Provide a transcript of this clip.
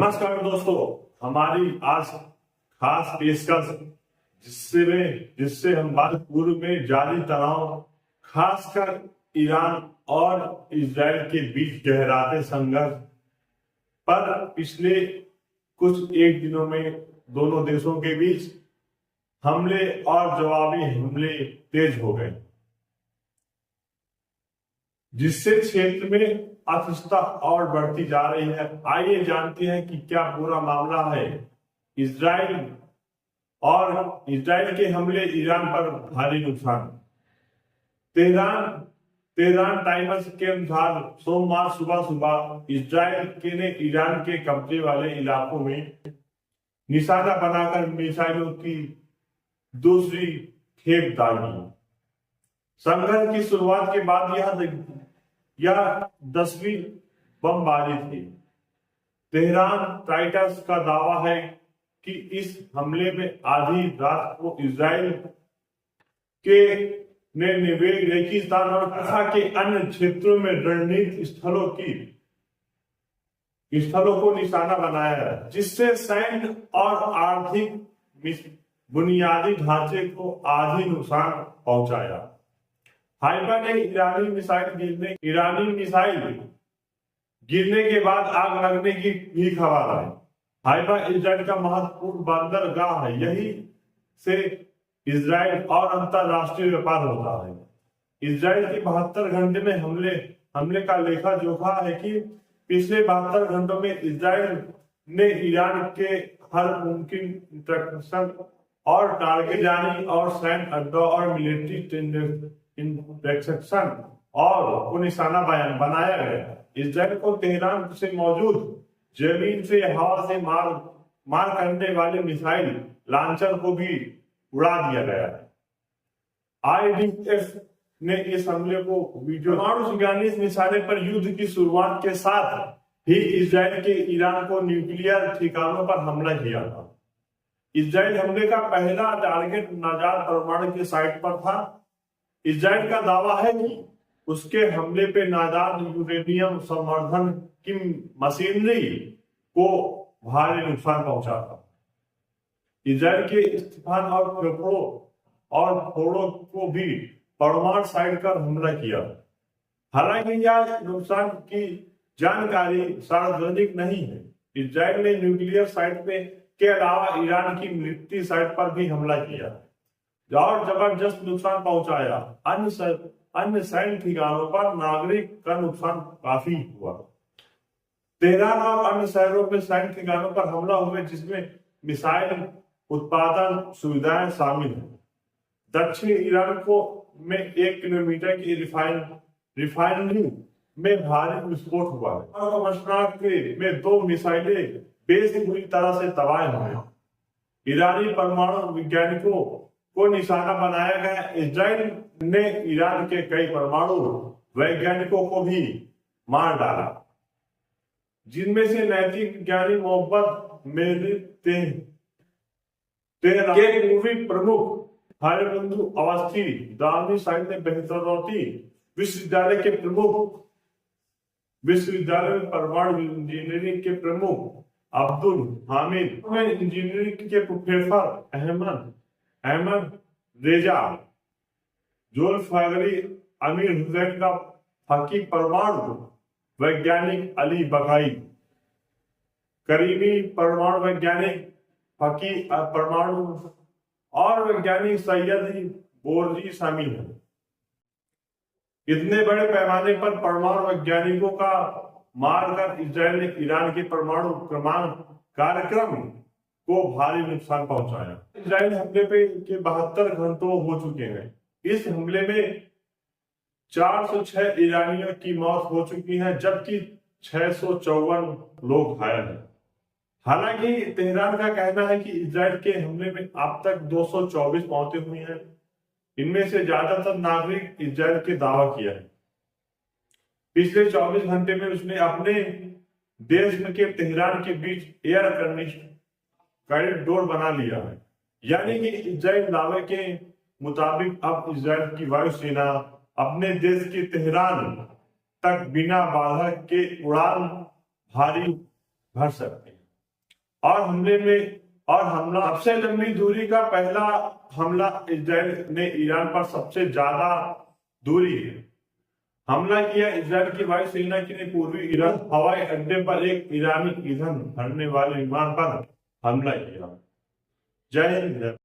नमस्कार दोस्तों, हमारी आज खास पेशकश जिससे हम भारत पूर्व में जारी तनाव, खासकर ईरान और इजराइल के बीच गहराते संघर्ष पर पिछले कुछ एक दिनों में दोनों देशों के बीच हमले और जवाबी हमले तेज हो गए, जिससे क्षेत्र में अस्थिरता और बढ़ती जा रही है। आइए जानते हैं कि क्या पूरा मामला है। इजराइल के हमले, ईरान पर भारी नुकसान। तेहरान टाइम्स के अनुसार सोमवार सुबह इजराइल ने ईरान के कब्जे वाले इलाकों में निशाना बनाकर मिसाइलों की दूसरी खेप दागी। संघर्ष की शुरुआत के बाद यह 10वीं बमबारी थी। तेहरान टाइम्स का दावा है कि इस हमले में आधी रात को इजराइल ने रेगिस्तान और कहा के अन्य क्षेत्रों में रणनीतिक स्थलों को निशाना बनाया है, जिससे सैन्य और आर्थिक बुनियादी ढांचे को आधी नुकसान पहुंचाया। हाइफा ने ईरानी मिसाइल गिरने के बाद आग लगने की भी खबर है। हाइफा इजराइल का महत्वपूर्ण बंदरगाह है, यही से इजराइल और अंतरराष्ट्रीय व्यापार होता है। इजराइल के 72 घंटे में हमले का लेखा जोखा है कि पिछले 72 घंटों में इजराइल ने ईरान के हर मुमकिन इंटरसेप्शन और टारगेट जानी और सैन्य अड्डों और मिलिट्री इंस्पेक्शन और को निशाना बनाया गया। इजराइल को तेहरान से मौजूद जमीन से हवा से मार करने वाले मिसाइल लॉन्चर को भी उड़ा दिया गया है। IDF ने इस हमले को परमाणु निशाने पर युद्ध की शुरुआत के साथ ही इजराइल के ईरान को न्यूक्लियर ठिकानों पर हमला किया था। इजराइल हमले का पहला टारगेट नाजाद परमाणु के साइट पर था। इजराइल का दावा है कि उसके हमले पे नाजाद यूरेनियम संवर्धन की मशीनरी को भारी नुकसान पहुंचा था। इजराइल के इस्तीफान और फोड़ों को भी परमाणु साइट पर हमला किया। हालांकि यह नुकसान की जानकारी सार्वजनिक नहीं है। इजराइल ने न्यूक्लियर साइट के अलावा ईरान की मिलिट्री साइट पर भी हमला किया और जबरदस्त नुकसान पहुंचाया। अन्य सैन्य ठिकानों पर नागरिक का नुकसान काफी हुआ। तेहरान और अन्य शहरों में सैन्य ठिकानों पर हमला हुए, जिसमें मिसाइल उत्पादन सुविधाएं शामिल हैं। दक्षिण ईरान में 1 किलोमीटर की रिफाइनरी में भारी विस्फोट हुआ है। में 2 मिसाइलें बेस बुरी तरह से तबाह हुई। ईरानी परमाणु वैज्ञानिकों को निशाना बनाया गया। इजराइल ने ईरान के कई परमाणु वैज्ञानिकों को भी मार डाला, जिनमें से नैतिक विज्ञानी मोहम्मद तेहरान के पूर्वी प्रमुख हरबंधु अवस्थी, दामी साइड में बेहतरौती विश्वविद्यालय में परमाणु इंजीनियरिंग के प्रमुख अब्दुल हामिद, इंजीनियरिंग के प्रोफेसर अहमद रेजा, जुल्फिकार, अमीर हुसैन का फकी, परमाणु वैज्ञानिक अली बकाई करीमी, परमाणु वैज्ञानिक फकी परमाणु और वैज्ञानिक सैयद बोरजी शामिल है। इतने बड़े पैमाने पर परमाणु वैज्ञानिकों का मारकर इजराइल ने ईरान के परमाणु कार्यक्रम को भारी नुकसान पहुंचाया। इजराइल हमले के 72 घंटों हो चुके हैं। इस हमले में 406 ईरानियों की मौत हो चुकी है, जबकि 654 लोग घायल हैं। हालांकि तेहरान का कहना है कि इजराइल के हमले में अब तक 224 मौतें हुई हैं। इनमें से ज्यादातर नागरिक इजराइल के दावा किया है। पिछले 24 घंटे में उसने अपने देश के तेहरान के बीच एयर कॉरिडोर बना लिया है। यानी कि इजराइल दावे के मुताबिक अब इजराइल की वायुसेना अपने देश के तेहरान तक बिना बाधा के उड़ान भारी भर सकते हैं। और हमला सबसे लंबी दूरी का पहला हमला इजराइल ने ईरान पर सबसे ज्यादा दूरी हमला किया। इजराइल की वायुसेना ने पूर्वी ईरान हवाई अड्डे पर एक ईरानी ईंधन भरने वाले विमान पर हमला किया। जय हिंद।